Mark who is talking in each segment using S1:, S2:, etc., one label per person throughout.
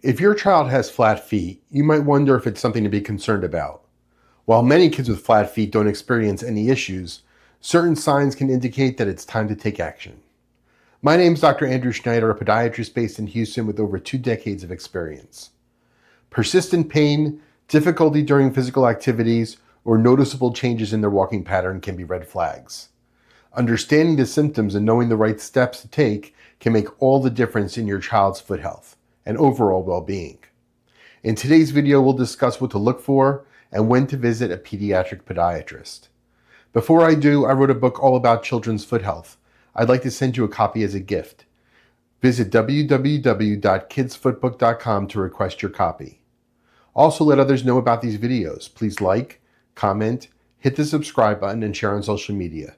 S1: If your child has flat feet, you might wonder if it's something to be concerned about. While many kids with flat feet don't experience any issues, certain signs can indicate that it's time to take action. My name is Dr. Andrew Schneider, a podiatrist based in Houston with over 2 decades of experience. Persistent pain, difficulty during physical activities, or noticeable changes in their walking pattern can be red flags. Understanding the symptoms and knowing the right steps to take can make all the difference in your child's foot health and overall well-being. In today's video, we'll discuss what to look for and when to visit a pediatric podiatrist. Before I do, I wrote a book all about children's foot health. I'd like to send you a copy as a gift. Visit www.kidsfootbook.com to request your copy. Also, let others know about these videos. Please like, comment, hit the subscribe button, and share on social media.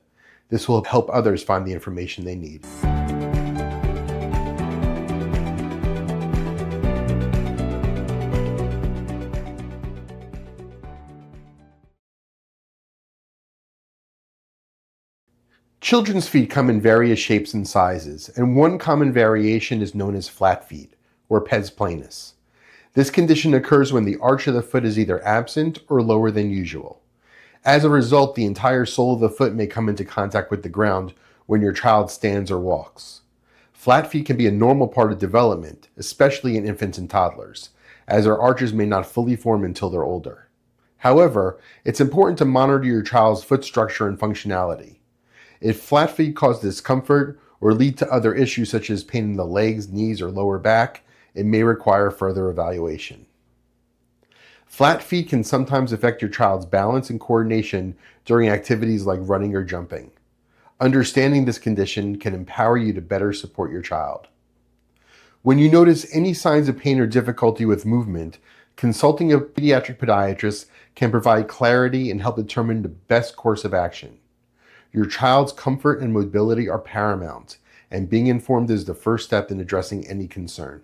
S1: This will help others find the information they need. Children's feet come in various shapes and sizes, and one common variation is known as flat feet, or pes planus. This condition occurs when the arch of the foot is either absent or lower than usual. As a result, the entire sole of the foot may come into contact with the ground when your child stands or walks. Flat feet can be a normal part of development, especially in infants and toddlers, as their arches may not fully form until they're older. However, it's important to monitor your child's foot structure and functionality. If flat feet cause discomfort or lead to other issues such as pain in the legs, knees, or lower back, it may require further evaluation. Flat feet can sometimes affect your child's balance and coordination during activities like running or jumping. Understanding this condition can empower you to better support your child. When you notice any signs of pain or difficulty with movement, consulting a pediatric podiatrist can provide clarity and help determine the best course of action. Your child's comfort and mobility are paramount, and being informed is the first step in addressing any concern.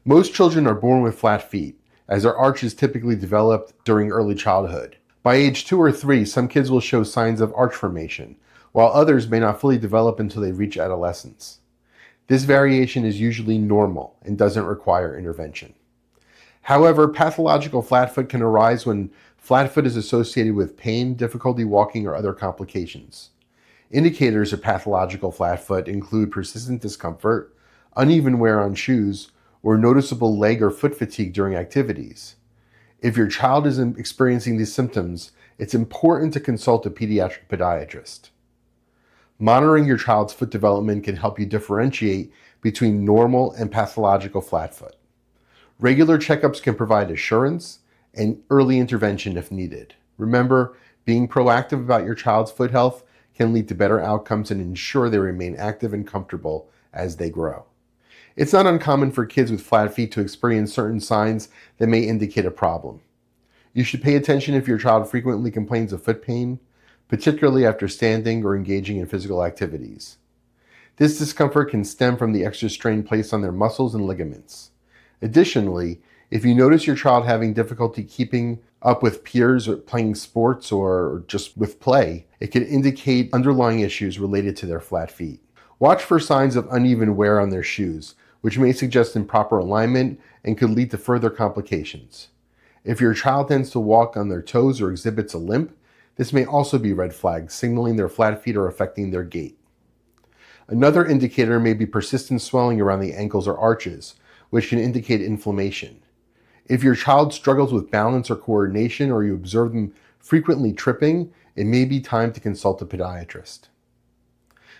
S1: Most children are born with flat feet, as their arches typically develop during early childhood. By age 2 or 3, some kids will show signs of arch formation, while others may not fully develop until they reach adolescence. This variation is usually normal and doesn't require intervention. However, pathological flatfoot can arise when flatfoot is associated with pain, difficulty walking, or other complications. Indicators of pathological flatfoot include persistent discomfort, uneven wear on shoes, or noticeable leg or foot fatigue during activities. If your child is experiencing these symptoms, it's important to consult a pediatric podiatrist. Monitoring your child's foot development can help you differentiate between normal and pathological flatfoot. Regular checkups can provide assurance and early intervention if needed. Remember, being proactive about your child's foot health can lead to better outcomes and ensure they remain active and comfortable as they grow. It's not uncommon for kids with flat feet to experience certain signs that may indicate a problem. You should pay attention if your child frequently complains of foot pain, particularly after standing or engaging in physical activities. This discomfort can stem from the extra strain placed on their muscles and ligaments. Additionally, if you notice your child having difficulty keeping up with peers or playing sports or just with play, it can indicate underlying issues related to their flat feet. Watch for signs of uneven wear on their shoes, which may suggest improper alignment and could lead to further complications. If your child tends to walk on their toes or exhibits a limp, this may also be red flags, signaling their flat feet are affecting their gait. Another indicator may be persistent swelling around the ankles or arches, which can indicate inflammation. If your child struggles with balance or coordination, or you observe them frequently tripping, it may be time to consult a podiatrist.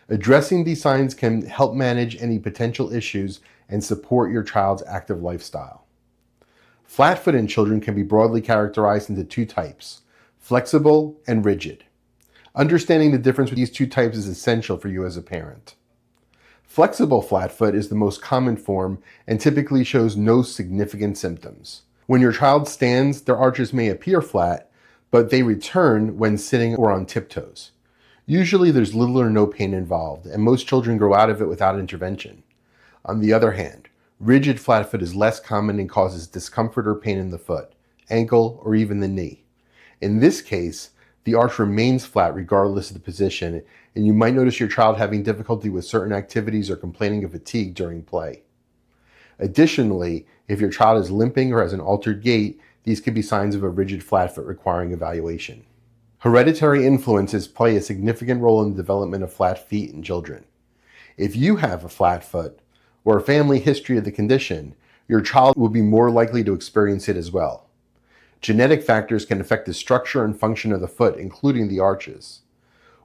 S1: Addressing these signs can help manage any potential issues and support your child's active lifestyle. Flatfoot in children can be broadly characterized into 2 types, flexible and rigid. Understanding the difference with these 2 types is essential for you as a parent. Flexible flatfoot is the most common form and typically shows no significant symptoms. When your child stands, their arches may appear flat, but they return when sitting or on tiptoes. Usually there's little or no pain involved, and most children grow out of it without intervention. On the other hand, rigid flatfoot is less common and causes discomfort or pain in the foot, ankle, or even the knee. In this case, the arch remains flat regardless of the position, and you might notice your child having difficulty with certain activities or complaining of fatigue during play. Additionally, if your child is limping or has an altered gait, these could be signs of a rigid flat foot requiring evaluation. Hereditary influences play a significant role in the development of flat feet in children. If you have a flat foot or a family history of the condition, your child will be more likely to experience it as well. Genetic factors can affect the structure and function of the foot, including the arches.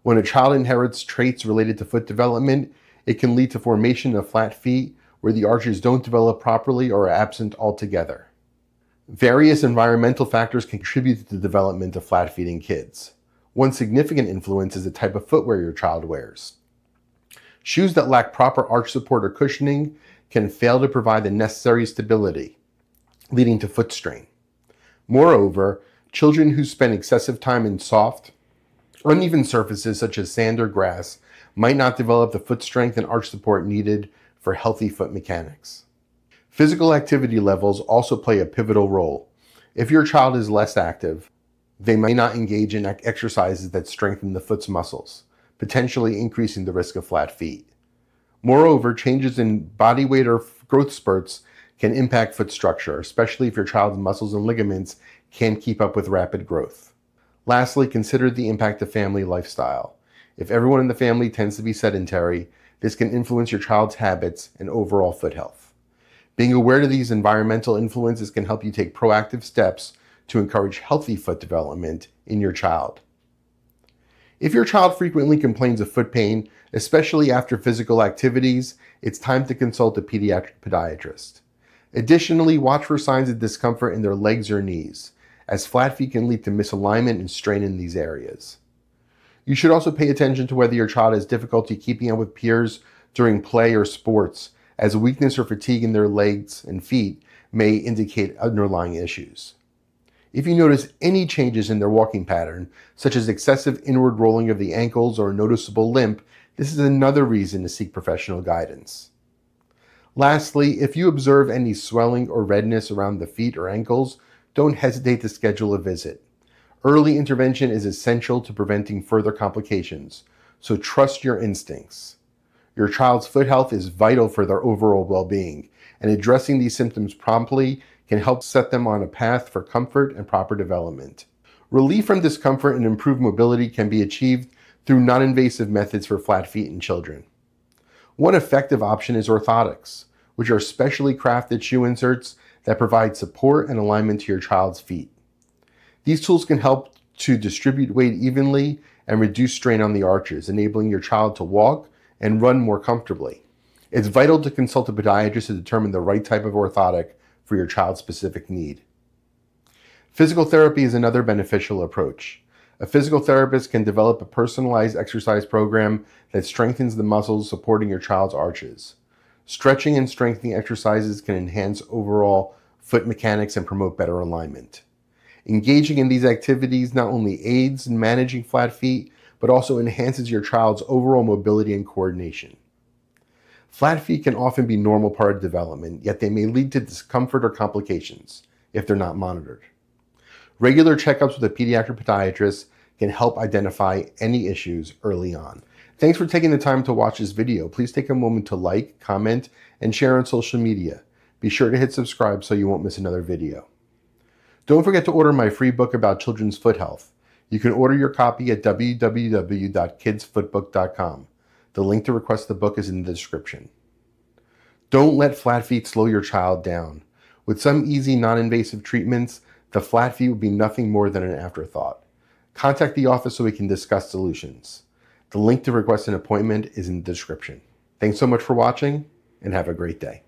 S1: When a child inherits traits related to foot development, it can lead to formation of flat feet where the arches don't develop properly or are absent altogether. Various environmental factors contribute to the development of flat feet in kids. One significant influence is the type of footwear your child wears. Shoes that lack proper arch support or cushioning can fail to provide the necessary stability, leading to foot strain. Moreover, children who spend excessive time in soft, uneven surfaces such as sand or grass might not develop the foot strength and arch support needed for healthy foot mechanics. Physical activity levels also play a pivotal role. If your child is less active, they may not engage in exercises that strengthen the foot's muscles, potentially increasing the risk of flat feet. Moreover, changes in body weight or growth spurts can impact foot structure, especially if your child's muscles and ligaments can't keep up with rapid growth. Lastly, consider the impact of family lifestyle. If everyone in the family tends to be sedentary, this can influence your child's habits and overall foot health. Being aware of these environmental influences can help you take proactive steps to encourage healthy foot development in your child. If your child frequently complains of foot pain, especially after physical activities, it's time to consult a pediatric podiatrist. Additionally, watch for signs of discomfort in their legs or knees, as flat feet can lead to misalignment and strain in these areas. You should also pay attention to whether your child has difficulty keeping up with peers during play or sports, as weakness or fatigue in their legs and feet may indicate underlying issues. If you notice any changes in their walking pattern, such as excessive inward rolling of the ankles or a noticeable limp, this is another reason to seek professional guidance. Lastly, if you observe any swelling or redness around the feet or ankles, don't hesitate to schedule a visit. Early intervention is essential to preventing further complications, so trust your instincts. Your child's foot health is vital for their overall well-being, and addressing these symptoms promptly can help set them on a path for comfort and proper development. Relief from discomfort and improved mobility can be achieved through non-invasive methods for flat feet in children. One effective option is orthotics, which are specially crafted shoe inserts that provide support and alignment to your child's feet. These tools can help to distribute weight evenly and reduce strain on the arches, enabling your child to walk and run more comfortably. It's vital to consult a podiatrist to determine the right type of orthotic for your child's specific need. Physical therapy is another beneficial approach. A physical therapist can develop a personalized exercise program that strengthens the muscles supporting your child's arches. Stretching and strengthening exercises can enhance overall foot mechanics and promote better alignment. Engaging in these activities not only aids in managing flat feet, but also enhances your child's overall mobility and coordination. Flat feet can often be a normal part of development, yet they may lead to discomfort or complications if they're not monitored. Regular checkups with a pediatric podiatrist can help identify any issues early on. Thanks for taking the time to watch this video. Please take a moment to like, comment, and share on social media. Be sure to hit subscribe so you won't miss another video. Don't forget to order my free book about children's foot health. You can order your copy at www.kidsfootbook.com. The link to request the book is in the description. Don't let flat feet slow your child down. With some easy, non-invasive treatments, the flat feet will be nothing more than an afterthought. Contact the office so we can discuss solutions. The link to request an appointment is in the description. Thanks so much for watching, and have a great day.